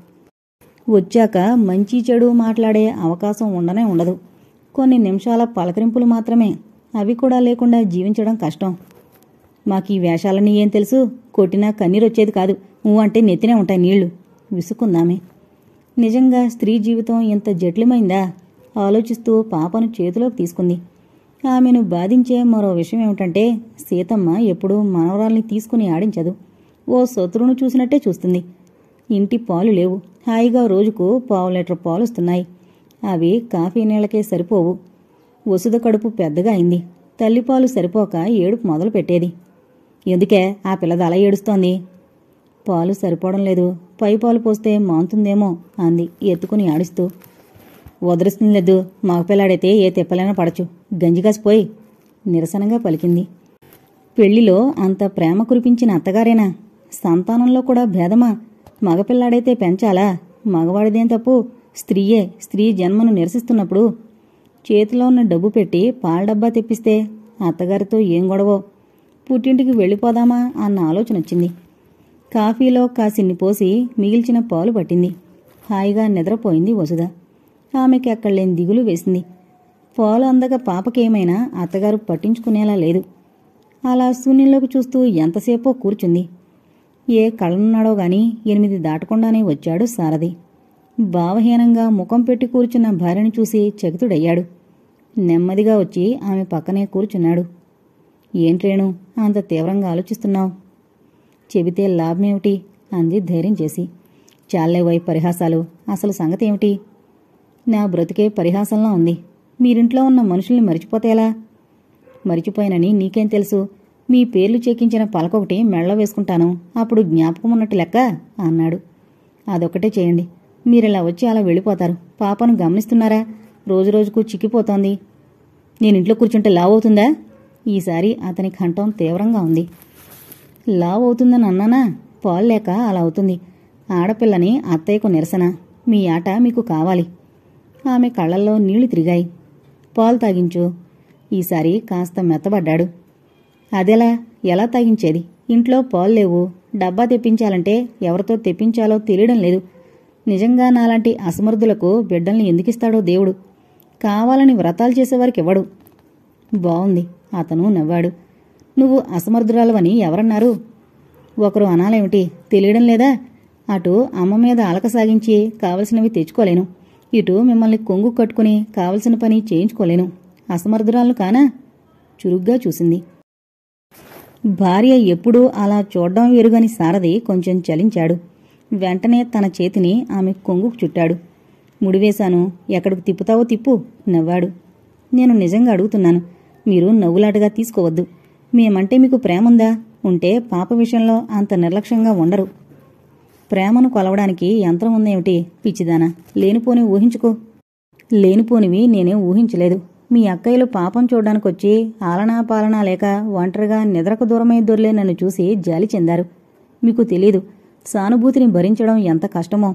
వచ్చాక మంచి చెడు మాట్లాడే అవకాశం ఉండనే ఉండదు. కొన్ని నిమిషాల పలకరింపులు మాత్రమే, అవి కూడా లేకుండా జీవించడం కష్టం. మాకీ వేషాలన్నీ ఏం తెలుసు? కొట్టినా కన్నీరొచ్చేది కాదు, అంటే నెత్తినే ఉంటాయి నీళ్లు విసుక్కుందామే. నిజంగా స్త్రీ జీవితం ఇంత జటిలమైందా? ఆలోచిస్తూ పాపను చేతిలోకి తీసుకుంది. ఆమెను బాధించే మరో విషయం ఏమిటంటే సీతమ్మ ఎప్పుడూ మనవరాల్ని తీసుకుని ఆడించదు. ఓ శత్రువును చూసినట్టే చూస్తుంది. ఇంటి పాలు లేవు. హాయిగా రోజుకు 1/2 లీటర్ పాలొస్తున్నాయి. అవి కాఫీ నీళ్లకే సరిపోవు. వసుధ కడుపు పెద్దగా అయింది. తల్లిపాలు సరిపోక ఏడుపు మొదలు పెట్టేది. ఎందుకే ఆ పిల్లది అలా ఏడుస్తోంది? పాలు సరిపోవడం లేదు. పై పాలు పోస్తే మాంతుందేమో అంది ఎత్తుకుని ఆడిస్తూ. వదరుస్తుంది లేదు. మగపిల్లాడైతే ఏ తిప్పలైనా పడచ్చు. గంజిగాసిపోయి నిరసనగా పలికింది. పెళ్లిలో అంత ప్రేమ కురిపించిన అత్తగారేనా? సంతానంలో కూడా భేదమా? మగపిల్లాడైతే పెంచాలా? మగవాడిదేం తప్పు? స్త్రీయే స్త్రీ జన్మను నిరసిస్తున్నప్పుడు చేతిలో ఉన్న డబ్బు పెట్టి పాల డబ్బా తెప్పిస్తే అత్తగారితో ఏం గొడవో. పుట్టింటికి వెళ్ళిపోదామా అన్న ఆలోచన వచ్చింది. కాఫీలో కాసిన్ని పోసి మిగిల్చిన పాలు పట్టింది. హాయిగా నిద్రపోయింది వసుధ. ఆమెకి అక్కడలేని దిగులు వేసింది. పాలు అందక పాపకేమైనా అత్తగారు పట్టించుకునేలా లేదు. అలా శూన్యంలోకి చూస్తూ ఎంతసేపో కూర్చుంది. ఏ కళ్ళనున్నాడో గాని 8 దాటకుండానే వచ్చాడు సారథి. భావహీనంగా ముఖం పెట్టి కూర్చున్న భార్యను చూసి చకితుడయ్యాడు. నెమ్మదిగా వచ్చి ఆమె పక్కనే కూర్చున్నాడు. ఏంట్రేణు అంత తీవ్రంగా ఆలోచిస్తున్నావు? చెబితే లాభమేమిటి అంది ధైర్యం చేసి. చాలేవై పరిహాసాలు. అసలు సంగతి ఏమిటి? నా బ్రతికే పరిహాసంలా ఉంది. మీరింట్లో ఉన్న మనుషుల్ని మరిచిపోతేలా? మరిచిపోయానని నీకేం తెలుసు? మీ పేర్లు చెక్కించిన పలకొకటి మెళ్ళ వేసుకుంటాను. అప్పుడు జ్ఞాపకం ఉన్నట్టు లెక్క అన్నాడు. అదొక్కటే చేయండి. మీరిలా వచ్చి అలా వెళ్ళిపోతారు. పాపను గమనిస్తున్నారా? రోజురోజుకు చిక్కిపోతోంది. నేనింట్లో కూర్చుంటే లావవుతుందా? ఈసారి అతని కంఠం తీవ్రంగా ఉంది. లావవుతుందని అన్నానా? పాలు లేక అలా అవుతుంది. ఆడపిల్లని అత్తయ్యకు నిరసన. మీ ఆట మీకు కావాలి. ఆమె కళ్లల్లో నీళ్లు తిరిగాయి. పాలు తాగించు. ఈసారి కాస్త మెత్తబడ్డాడు. అదెలా? ఎలా తాగించేది? ఇంట్లో పాలు లేవు. డబ్బా తెప్పించాలంటే ఎవరితో తెప్పించాలో తెలియడం లేదు. నిజంగా నాలాంటి అసమర్థులకు బిడ్డల్ని ఎందుకిస్తాడో దేవుడు. కావాలని వ్రతాలు చేసేవారికివ్వడు. బావుంది. అతను నవ్వాడు. నువ్వు అసమర్థురాలవని ఎవరన్నారు? ఒకరు అనాలేమిటి? తెలియడం లేదా? అటు అమ్మ మీద అలక సాగించి కావలసినవి తెచ్చుకోలేను. ఇటు మిమ్మల్ని కొంగు కట్టుకుని కావలసిన పని చేయించుకోలేను. అసమర్థురాలు కానా? చురుగ్గా చూసింది. భార్య ఎప్పుడూ అలా చూడ్డం ఎరుగని సారథి కొంచెం చలించాడు. వెంటనే తన చేతిని ఆమె కొంగుకు చుట్టాడు. ముడివేశాను. ఎక్కడికి తిప్పుతావో తిప్పు నవ్వాడు. నేను నిజంగా అడుగుతున్నాను. మీరు నవ్వులాటగా తీసుకోవద్దు. మేమంటే మీకు ప్రేముందా? ఉంటే పాప విషయంలో అంత నిర్లక్ష్యంగా ఉండరు. ప్రేమను కొలవడానికి యంత్రం ఉందేమిటి? పిచ్చిదానా, లేనిపోని ఊహించుకో. లేనిపోనివి నేనేం ఊహించలేదు. మీ అక్కయ్యలు పాపం చూడ్డానికొచ్చి ఆలనా పాలనా లేక ఒంటరిగా నిద్రకు దూరమై దొర్లే నన్ను చూసి జాలి చెందారు. మీకు తెలీదు సానుభూతిని భరించడం ఎంత కష్టమో.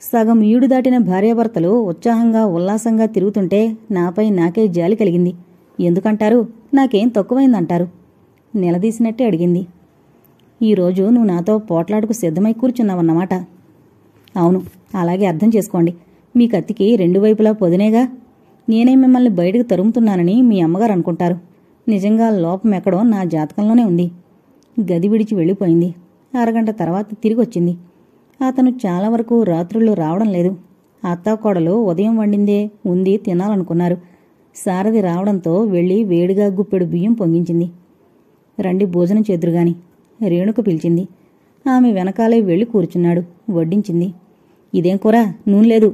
సగం ఈడు దాటిన భార్యాభర్తలు ఉత్సాహంగా ఉల్లాసంగా తిరుగుతుంటే నాపై నాకే జాలి కలిగింది. ఎందుకంటారు? నాకేం తక్కువైందంటారు? నిలదీసినట్టే అడిగింది. ఈరోజు నువ్వు నాతో పోట్లాడుకు సిద్ధమై కూర్చున్నావన్నమాట. అవును, అలాగే అర్థం చేసుకోండి. మీ కత్తికి 2 వైపులా పొదినేగా. నేనే మిమ్మల్ని బయటకు తరుముతున్నానని మీ అమ్మగారు అనుకుంటారు. నిజంగా లోపం ఎక్కడో నా జాతకంలోనే ఉంది. గది విడిచి వెళ్ళిపోయింది. అరగంట తర్వాత తిరిగొచ్చింది. అతను చాలా వరకు రాత్రుళ్ళు రావడం లేదు. అత్తాకోడలు ఉదయం వండిందే ఉంది తినాలనుకున్నారు. సారథి రావడంతో వెళ్లి వేడిగా గుప్పెడు బియ్యం పొంగించింది. రండి భోజనం చేదురుగాని రేణుక పిలిచింది. ఆమె వెనకాలే వెళ్లి కూర్చున్నాడు. వడ్డించింది. ఇదేం కూర? నూనె లేదు.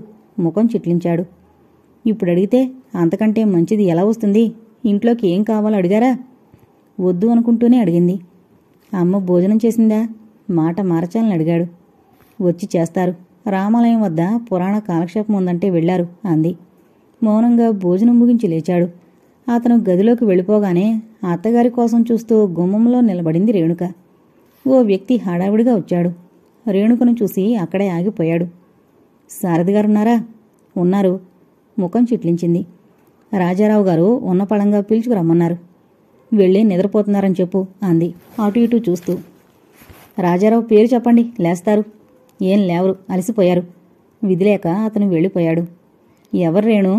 ముఖం చిట్లించాడు. ఇప్పుడు అడిగితే అంతకంటే మంచిది ఎలా వస్తుంది? ఇంట్లోకి ఏం కావాలో అడిగారా? వద్దు అనుకుంటూనే అడిగింది. అమ్మ భోజనం చేసిందా? మాట మార్చాలని అడిగాడు. వచ్చి చేస్తారు. రామాలయం వద్ద పురాణ కాలక్షేపం ఉందంటే వెళ్లారు అంది. మౌనంగా భోజనం ముగించి లేచాడు. అతను గదిలోకి వెళ్ళిపోగానే అత్తగారి కోసం చూస్తూ గుమ్మంలో నిలబడింది రేణుక. ఓ వ్యక్తి హడావిడిగా వచ్చాడు. రేణుకను చూసి అక్కడే ఆగిపోయాడు. సారథిగారున్నారా? ఉన్నారు. ముఖం చిట్లించింది. రాజారావు గారు ఉన్నపళంగా పిలుచుకురమ్మన్నారు. వెళ్ళి నిద్రపోతున్నారని చెప్పు అంది అటు ఇటు చూస్తూ. రాజారావు పేరు చెప్పండి, లేస్తారు. ఏం లేవరు, అలసిపోయారు. విధిలేక అతను వెళ్ళిపోయాడు. ఎవరు రేణు?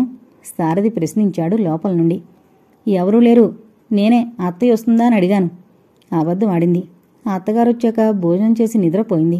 సారథి ప్రశ్నించాడు లోపల నుండి. ఎవరూ లేరు. నేనే అత్తయ్య వస్తుందా అని అడిగాను. అబద్ధం ఆడింది. అత్తగారొచ్చాక భోజనం చేసి నిద్రపోయింది.